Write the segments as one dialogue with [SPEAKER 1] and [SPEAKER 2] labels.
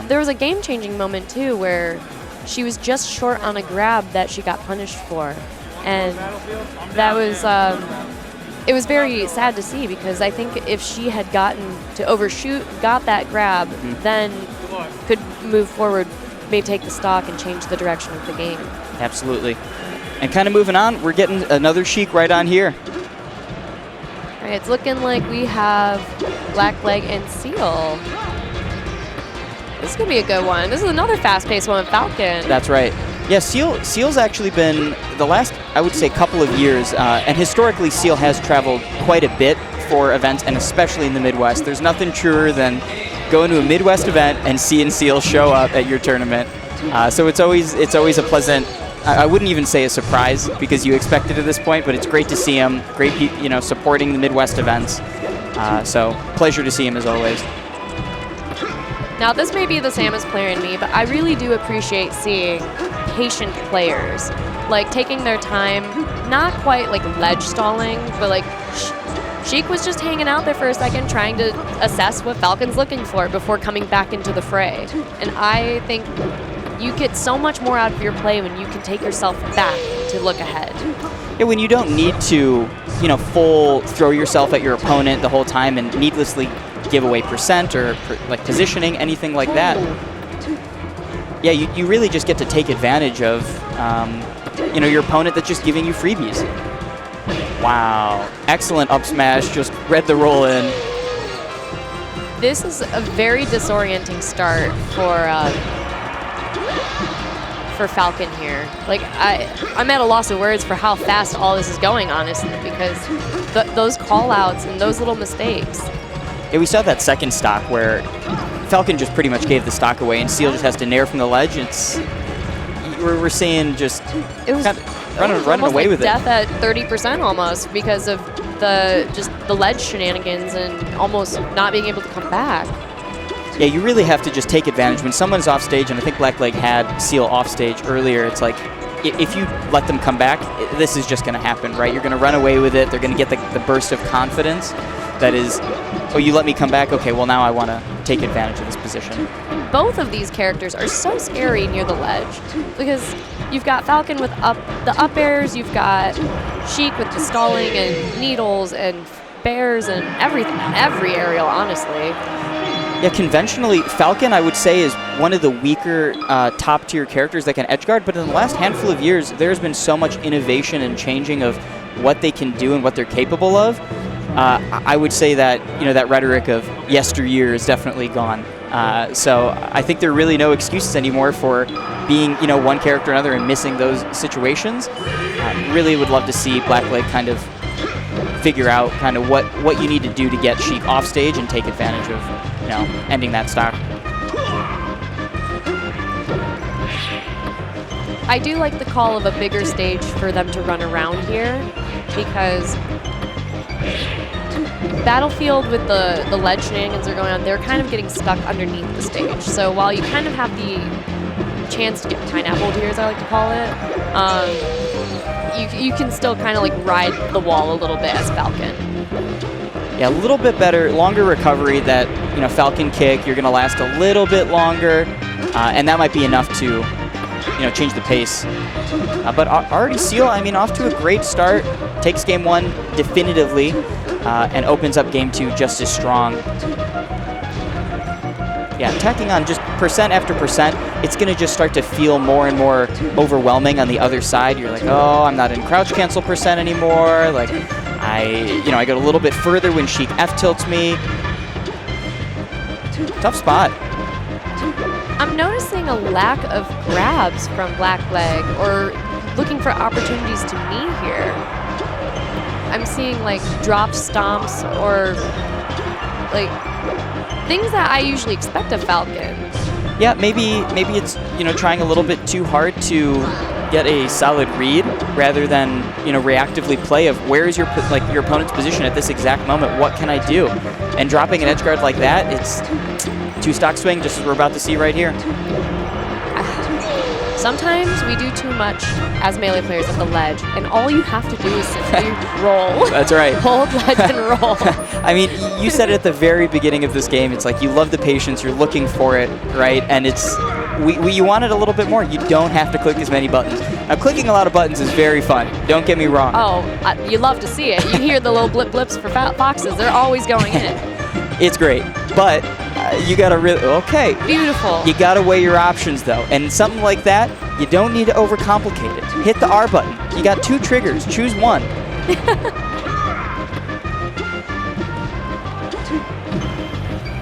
[SPEAKER 1] There was a game-changing moment, too, where she was just short on a grab that she got punished for. And that was, it was very sad to see, because I think if she had gotten to overshoot, got that grab, then could move forward, maybe take the stock and change the direction of the game.
[SPEAKER 2] Absolutely. And kind of moving on, we're getting another Sheik right on here.
[SPEAKER 1] All right, it's looking like we have BlackLegg and Seal. This is going to be a good one. This is another fast-paced one with Falcon.
[SPEAKER 2] That's right. Yeah, Seal's actually been the last, I would say, couple of years, and historically Seal has traveled quite a bit for events, and especially in the Midwest. There's nothing truer than going to a Midwest event and seeing Seal show up at your tournament. So it's always a pleasant, I wouldn't even say a surprise, because you expect it at this point, but it's great to see him, great, supporting the Midwest events. So pleasure to see him as always.
[SPEAKER 1] Now, this may be the Samus player in me, but I really do appreciate seeing patient players, like taking their time, not quite like ledge stalling, but like Sheik was just hanging out there for a second, trying to assess what Falcon's looking for before coming back into the fray. And I think you get so much more out of your play when you can take yourself back to look ahead.
[SPEAKER 2] Yeah, when you don't need to, full throw yourself at your opponent the whole time and needlessly give away percent or like positioning, anything like that. Yeah, you really just get to take advantage of, your opponent that's just giving you freebies. Wow, excellent up smash, just read the roll in.
[SPEAKER 1] This is a very disorienting start for Falcon here. Like, I'm at a loss of words for how fast all this is going, honestly, because those call-outs and those little mistakes.
[SPEAKER 2] Yeah, we saw that second stock where Falcon just pretty much gave the stock away, and Seal just has to nair from the ledge. We're seeing just running away with it.
[SPEAKER 1] Death at 30% almost because of the ledge shenanigans and almost not being able to come back.
[SPEAKER 2] Yeah, you really have to just take advantage. When someone's off stage, and I think BlackLegg had Seal off stage earlier, it's like, if you let them come back, this is just going to happen, right? You're going to run away with it. They're going to get the burst of confidence that is, oh, you let me come back? Okay, well, now I want to take advantage of this position.
[SPEAKER 1] Both of these characters are so scary near the ledge because you've got Falcon with the up airs, you've got Sheik with the stalling and needles and bears and everything, every aerial, honestly.
[SPEAKER 2] Yeah, conventionally, Falcon, I would say, is one of the weaker top-tier characters that can edgeguard, but in the last handful of years, there's been so much innovation and changing of what they can do and what they're capable of. I would say that, that rhetoric of yesteryear is definitely gone. So I think there are really no excuses anymore for being, one character or another and missing those situations. Really would love to see BlackLegg kind of figure out kind of what you need to do to get Sheik off stage and take advantage of, ending that stock.
[SPEAKER 1] I do like the call of a bigger stage for them to run around here because Battlefield with the ledge shenanigans are going on, they're kind of getting stuck underneath the stage. So while you kind of have the chance to get pineappled here, as I like to call it, you can still kind of like ride the wall a little bit as Falcon.
[SPEAKER 2] Yeah, a little bit better, longer recovery. That Falcon kick, you're going to last a little bit longer, and that might be enough to change the pace. But already Seal, off to a great start. Takes game one definitively, and opens up game two just as strong. Yeah, tacking on just percent after percent, it's going to just start to feel more and more overwhelming on the other side. You're like, oh, I'm not in crouch cancel percent anymore. Like, I go a little bit further when Sheik F tilts me. Tough spot.
[SPEAKER 1] I'm noticing a lack of grabs from BlackLegg or looking for opportunities to knee here. I'm seeing like drop stomps or like things that I usually expect of Falcon.
[SPEAKER 2] Yeah, maybe it's trying a little bit too hard to get a solid read rather than reactively play of where is your opponent's position at this exact moment. What can I do? And dropping an edge guard like that, it's two stock swing, just as we're about to see right here.
[SPEAKER 1] Sometimes we do too much as melee players at the ledge, and all you have to do is simply roll.
[SPEAKER 2] That's right.
[SPEAKER 1] Hold ledge and roll.
[SPEAKER 2] I mean, you said it at the very beginning of this game. It's like you love the patience, you're looking for it, right? And it's you want it a little bit more. You don't have to click as many buttons. Now, clicking a lot of buttons is very fun. Don't get me wrong.
[SPEAKER 1] Oh, you love to see it. You hear the little blips for foxes. They're always going in.
[SPEAKER 2] It's great, but you gotta okay.
[SPEAKER 1] Beautiful.
[SPEAKER 2] You gotta weigh your options though, and something like that, you don't need to overcomplicate it. Hit the R button. You got 2 triggers. Choose one.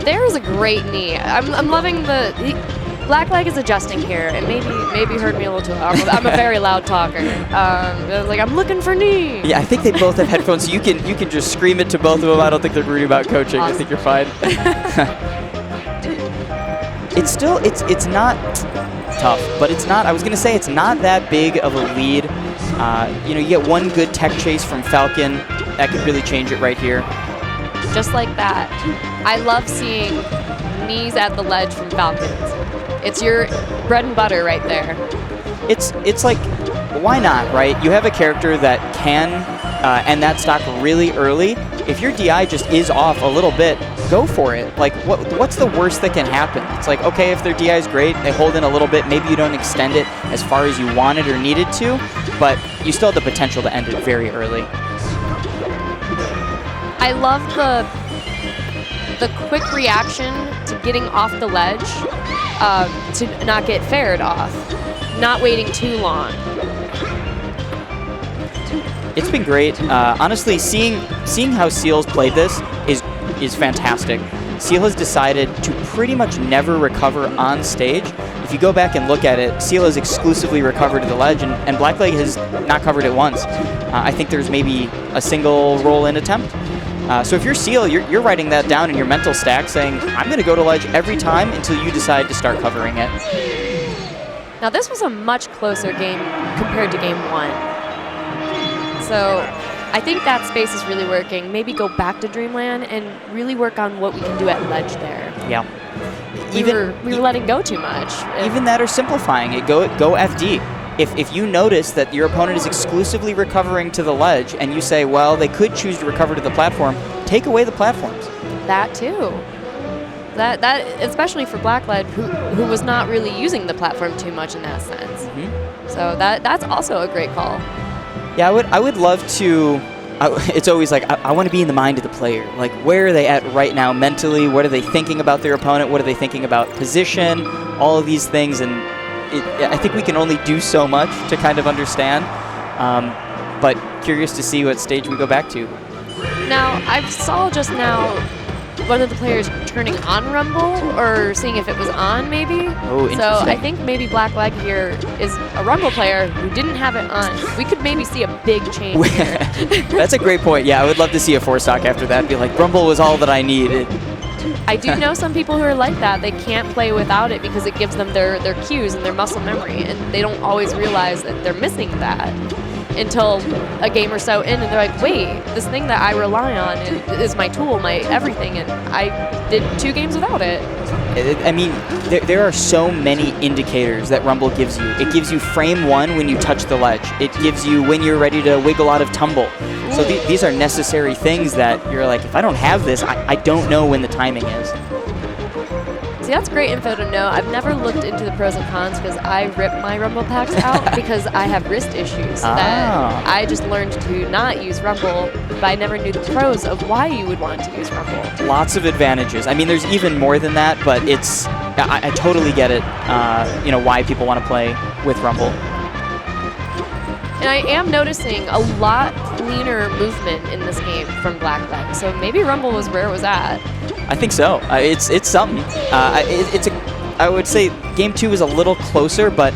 [SPEAKER 1] There's a great knee. I'm loving the. BlackLegg is adjusting here, and maybe heard me a little too loud. I'm a very loud talker. I was like, I'm looking for knee.
[SPEAKER 2] Yeah, I think they both have headphones, so you can just scream it to both of them. I don't think they're worried about coaching.
[SPEAKER 1] Awesome.
[SPEAKER 2] I think you're fine. It's not tough, but it's not. I was gonna say it's not that big of a lead. You get one good tech chase from Falcon that could really change it right here.
[SPEAKER 1] Just like that. I love seeing knees at the ledge from Falcons. It's your bread and butter right there.
[SPEAKER 2] It's like, why not, right? You have a character that can end that stock really early. If your DI just is off a little bit, go for it. Like, what's the worst that can happen? It's like, okay, if their DI is great, they hold in a little bit, maybe you don't extend it as far as you wanted or needed to, but you still have the potential to end it very early.
[SPEAKER 1] I love the quick reaction to getting off the ledge to not get ferred off, not waiting too long.
[SPEAKER 2] It's been great. Honestly, seeing how Seal's played this is fantastic. Seal has decided to pretty much never recover on stage. If you go back and look at it, Seal has exclusively recovered to the ledge, and BlackLegg has not covered it once. I think there's maybe a single roll-in attempt. So if you're Seal, you're writing that down in your mental stack saying, I'm going to go to ledge every time until you decide to start covering it.
[SPEAKER 1] Now this was a much closer game compared to game 1. So I think that space is really working. Maybe go back to Dreamland and really work on what we can do at ledge there.
[SPEAKER 2] Yeah.
[SPEAKER 1] We were letting go too much.
[SPEAKER 2] Even that or simplifying it. Go FD. If you notice that your opponent is exclusively recovering to the ledge and you say, well, they could choose to recover to the platform, take away the platforms.
[SPEAKER 1] That too. That especially for BlackLegg, who was not really using the platform too much in that sense.
[SPEAKER 2] Mm-hmm.
[SPEAKER 1] So that's also a great call.
[SPEAKER 2] Yeah, I would love to. It's always like I want to be in the mind of the player. Like, where are they at right now mentally? What are they thinking about their opponent? What are they thinking about position? All of these things, and I think we can only do so much to kind of understand. But curious to see what stage we go back to.
[SPEAKER 1] Now, I saw just now one of the players turning on Rumble, or seeing if it was on, maybe.
[SPEAKER 2] Oh, interesting.
[SPEAKER 1] So I think maybe BlackLegg here is a Rumble player who didn't have it on. We could maybe see a big change here.
[SPEAKER 2] That's a great point. Yeah, I would love to see a 4-stock after that. Be like, Rumble was all that I needed.
[SPEAKER 1] I do know some people who are like that. They can't play without it because it gives them their cues and their muscle memory, and they don't always realize that they're missing that until a game or so in, and they're like, wait, this thing that I rely on is my tool, my everything, and I did 2 games without it.
[SPEAKER 2] I mean, there are so many indicators that Rumble gives you. It gives you frame 1 when you touch the ledge. It gives you when you're ready to wiggle out of tumble. So these are necessary things that you're like, if I don't have this, I don't know when the timing is.
[SPEAKER 1] See, that's great info to know. I've never looked into the pros and cons because I rip my Rumble packs out because I have wrist issues. That I just learned to not use Rumble, but I never knew the pros of why you would want to use Rumble.
[SPEAKER 2] Lots of advantages. I mean, there's even more than that, but I totally get it, why people want to play with Rumble.
[SPEAKER 1] And I am noticing a lot cleaner movement in this game from BlackLegg, so maybe Rumble was where it was at.
[SPEAKER 2] I think so. It's something. I would say game 2 is a little closer, but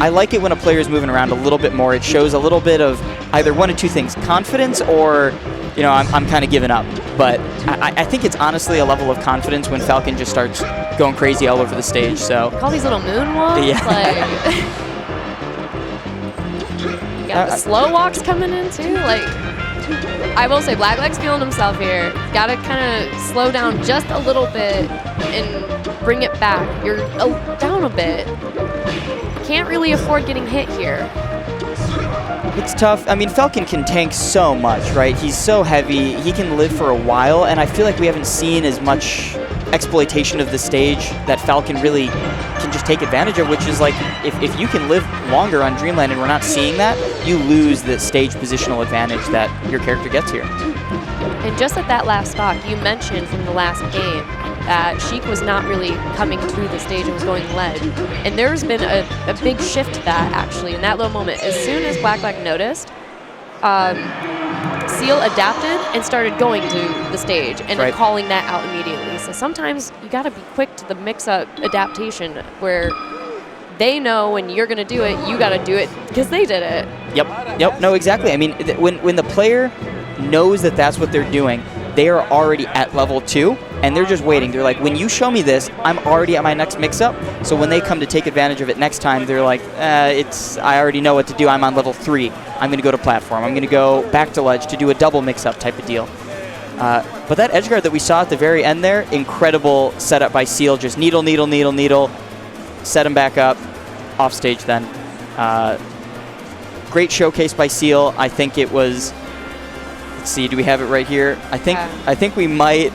[SPEAKER 2] I like it when a player is moving around a little bit more. It shows a little bit of either one of 2 things: confidence, or I'm kind of giving up. But I think it's honestly a level of confidence when Falcon just starts going crazy all over the stage. So
[SPEAKER 1] all these little moonwalks.
[SPEAKER 2] Yeah.
[SPEAKER 1] Got the slow walks coming in too. Like, I will say, BlackLegg's feeling himself here. Got to kind of slow down just a little bit and bring it back. You're down a bit. can't really afford getting hit here.
[SPEAKER 2] It's tough. I mean, Falcon can tank so much, right? He's so heavy. He can live for a while, and I feel like we haven't seen as much exploitation of the stage that Falcon really can just take advantage of, which is like, if you can live longer on Dreamland and we're not seeing that, you lose the stage positional advantage that your character gets here.
[SPEAKER 1] And just at that last stock, you mentioned from the last game that Sheik was not really coming through the stage and was going ledge. And there's been a big shift to that, actually, in that little moment. As soon as BlackLegg noticed, Seal adapted and started going to the stage and then calling that out immediately. So sometimes you got to be quick to the mix-up adaptation where they know when you're going to do it, you got to do it because they did it.
[SPEAKER 2] Yep. No, exactly. I mean, when the player knows that that's what they're doing, they are already at level 2, and they're just waiting. They're like, when you show me this, I'm already at my next mix-up. So when they come to take advantage of it next time, they're like, I already know what to do. I'm on level 3. I'm going to go to platform. I'm going to go back to ledge to do a double mix-up type of deal. But that edge guard that we saw at the very end there, incredible setup by Seal. Just needle, needle, needle, needle. Set him back up. Off stage then. Great showcase by Seal. I think it was... Let's see, do we have it right here? I think we might.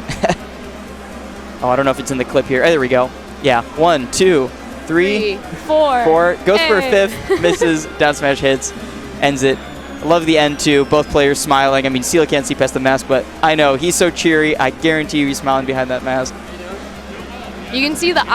[SPEAKER 2] Oh, I don't know if it's in the clip here. Oh, there we go. Yeah, 1, 2, 3, 4. Goes for a 5th, misses, down smash hits, ends it. I love the end too. Both players smiling. I mean, Seal can't see past the mask, but I know he's so cheery. I guarantee you he's smiling behind that mask.
[SPEAKER 1] You can see the